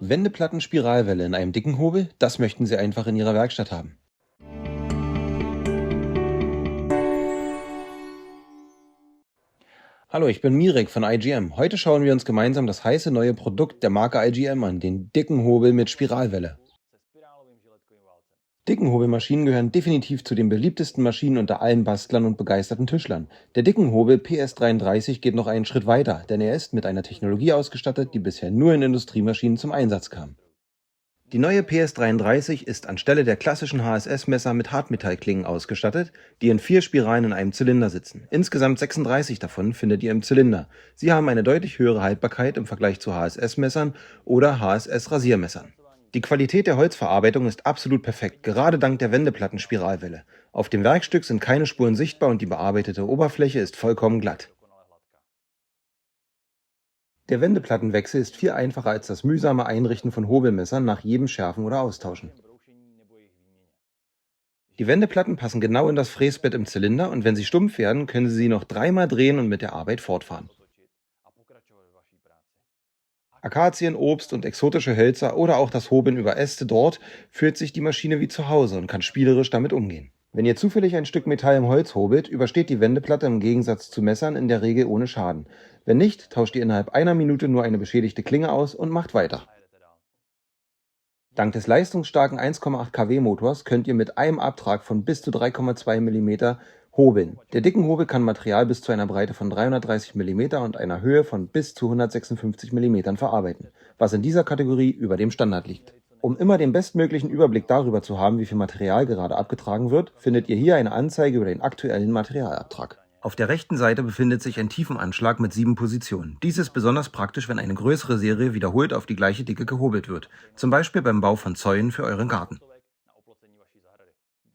Wendeplatten-Spiralwelle in einem dicken Hobel, das möchten Sie einfach in Ihrer Werkstatt haben. Hallo, ich bin Mirek von IGM. Heute schauen wir uns gemeinsam das heiße neue Produkt der Marke IGM an, den dicken Hobel mit Spiralwelle. Dickenhobelmaschinen gehören definitiv zu den beliebtesten Maschinen unter allen Bastlern und begeisterten Tischlern. Der Dickenhobel PS33 geht noch einen Schritt weiter, denn er ist mit einer Technologie ausgestattet, die bisher nur in Industriemaschinen zum Einsatz kam. Die neue PS33 ist anstelle der klassischen HSS-Messer mit Hartmetallklingen ausgestattet, die in 4 Spiralen in einem Zylinder sitzen. Insgesamt 36 davon findet ihr im Zylinder. Sie haben eine deutlich höhere Haltbarkeit im Vergleich zu HSS-Messern oder HSS-Rasiermessern. Die Qualität der Holzverarbeitung ist absolut perfekt, gerade dank der Wendeplatten-Spiralwelle. Auf dem Werkstück sind keine Spuren sichtbar und die bearbeitete Oberfläche ist vollkommen glatt. Der Wendeplattenwechsel ist viel einfacher als das mühsame Einrichten von Hobelmessern nach jedem Schärfen oder Austauschen. Die Wendeplatten passen genau in das Fräsbett im Zylinder und wenn sie stumpf werden, können Sie sie noch 3-mal drehen und mit der Arbeit fortfahren. Akazien, Obst und exotische Hölzer oder auch das Hobeln über Äste dort fühlt sich die Maschine wie zu Hause und kann spielerisch damit umgehen. Wenn ihr zufällig ein Stück Metall im Holz hobelt, übersteht die Wendeplatte im Gegensatz zu Messern in der Regel ohne Schaden. Wenn nicht, tauscht ihr innerhalb einer Minute nur eine beschädigte Klinge aus und macht weiter. Dank des leistungsstarken 1,8 kW Motors könnt ihr mit einem Abtrag von bis zu 3,2 mm hobeln. Der dicken Hobel kann Material bis zu einer Breite von 330 mm und einer Höhe von bis zu 156 mm verarbeiten, was in dieser Kategorie über dem Standard liegt. Um immer den bestmöglichen Überblick darüber zu haben, wie viel Material gerade abgetragen wird, findet ihr hier eine Anzeige über den aktuellen Materialabtrag. Auf der rechten Seite befindet sich ein Tiefenanschlag mit 7 Positionen. Dies ist besonders praktisch, wenn eine größere Serie wiederholt auf die gleiche Dicke gehobelt wird, zum Beispiel beim Bau von Zäunen für euren Garten.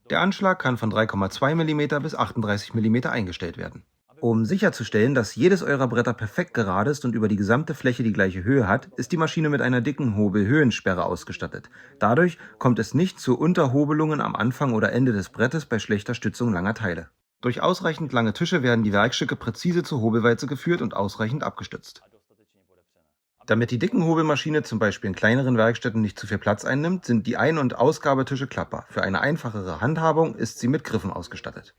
Der Anschlag kann von 3,2 mm bis 38 mm eingestellt werden. Um sicherzustellen, dass jedes eurer Bretter perfekt gerade ist und über die gesamte Fläche die gleiche Höhe hat, ist die Maschine mit einer dicken Hobel-Höhensperre ausgestattet. Dadurch kommt es nicht zu Unterhobelungen am Anfang oder Ende des Brettes bei schlechter Stützung langer Teile. Durch ausreichend lange Tische werden die Werkstücke präzise zur Hobelwalze geführt und ausreichend abgestützt. Damit die dicken Hobelmaschine zum Beispiel in kleineren Werkstätten nicht zu viel Platz einnimmt, sind die Ein- und Ausgabetische klappbar. Für eine einfachere Handhabung ist sie mit Griffen ausgestattet.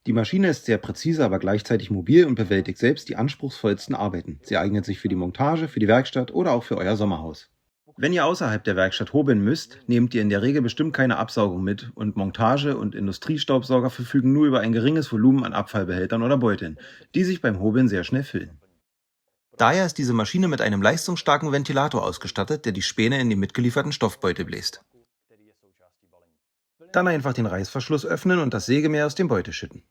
Die Maschine ist sehr präzise, aber gleichzeitig mobil und bewältigt selbst die anspruchsvollsten Arbeiten. Sie eignet sich für die Montage, für die Werkstatt oder auch für euer Sommerhaus. Wenn ihr außerhalb der Werkstatt hobeln müsst, nehmt ihr in der Regel bestimmt keine Absaugung mit und Montage- und Industriestaubsauger verfügen nur über ein geringes Volumen an Abfallbehältern oder Beuteln, die sich beim Hobeln sehr schnell füllen. Daher ist diese Maschine mit einem leistungsstarken Ventilator ausgestattet, der die Späne in den mitgelieferten Stoffbeutel bläst. Dann einfach den Reißverschluss öffnen und das Sägemeer aus dem Beutel schütten.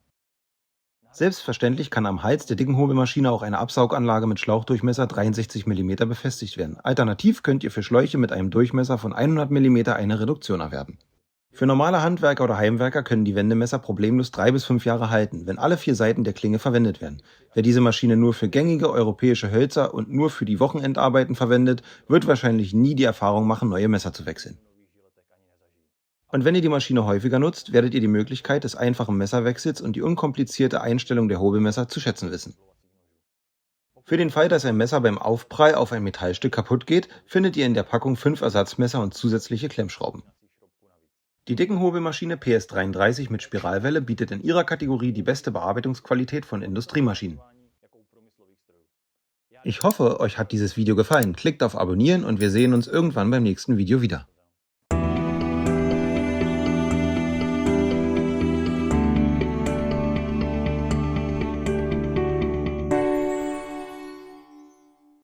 Selbstverständlich kann am Hals der dicken Hobelmaschine auch eine Absauganlage mit Schlauchdurchmesser 63 mm befestigt werden. Alternativ könnt ihr für Schläuche mit einem Durchmesser von 100 mm eine Reduktion erwerben. Für normale Handwerker oder Heimwerker können die Wendemesser problemlos 3 bis 5 Jahre halten, wenn alle 4 Seiten der Klinge verwendet werden. Wer diese Maschine nur für gängige europäische Hölzer und nur für die Wochenendarbeiten verwendet, wird wahrscheinlich nie die Erfahrung machen, neue Messer zu wechseln. Und wenn ihr die Maschine häufiger nutzt, werdet ihr die Möglichkeit des einfachen Messerwechsels und die unkomplizierte Einstellung der Hobelmesser zu schätzen wissen. Für den Fall, dass ein Messer beim Aufprall auf ein Metallstück kaputt geht, findet ihr in der Packung 5 Ersatzmesser und zusätzliche Klemmschrauben. Die dicken Hobelmaschine PS33 mit Spiralwelle bietet in ihrer Kategorie die beste Bearbeitungsqualität von Industriemaschinen. Ich hoffe, euch hat dieses Video gefallen. Klickt auf Abonnieren und wir sehen uns irgendwann beim nächsten Video wieder.